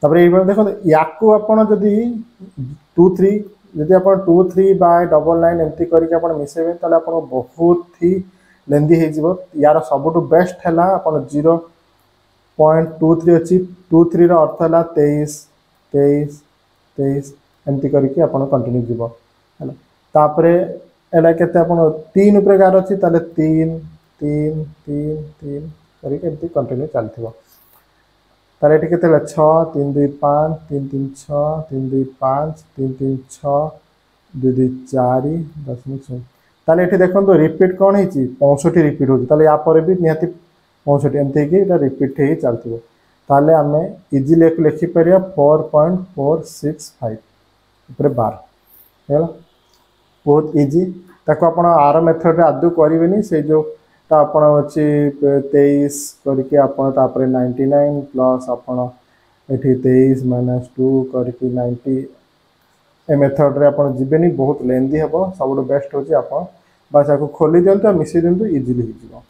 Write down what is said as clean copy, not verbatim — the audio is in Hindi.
तापर ये देखो या जदि 2 3 जदि आप 2 3 बाय डबल लाइन एमती करके आप मिसेबे ताले आप बहुत ही लेंदी हो यार सबुठ बेस्ट है आप 0.23 अच्छी 23 अर्थ है 23 23 23 एमती करके आप कंटिन्यू जीव है तापर एला केते आप 3 उपरे गार अच्छी ताले 3 3 3 3 करके कंटिन्यू चलती तार ये के 6 3 2 5 3 3 6 3 2 5 3 3 6 2 2 4 10 ताले ये देखो रिपीट कौन है 65 रिपीट होता या भी निहाती 65 एमती रिपीट ही चलती ताले आम इजिली लिखिपर 4.465 बार है बहुत इजी ताको आप आर मेथड आदौ करेंगे से जो आपण अच्छी 23 करके आपरे 99 प्लस आपड़ ये 23 -2 करके 90 ए मेथड रे आपण जीवेनी बहुत लेंदी हे सब बेस्ट होची आप बस आपको खोली दिंतु मिसई दिंतु इजिली हो।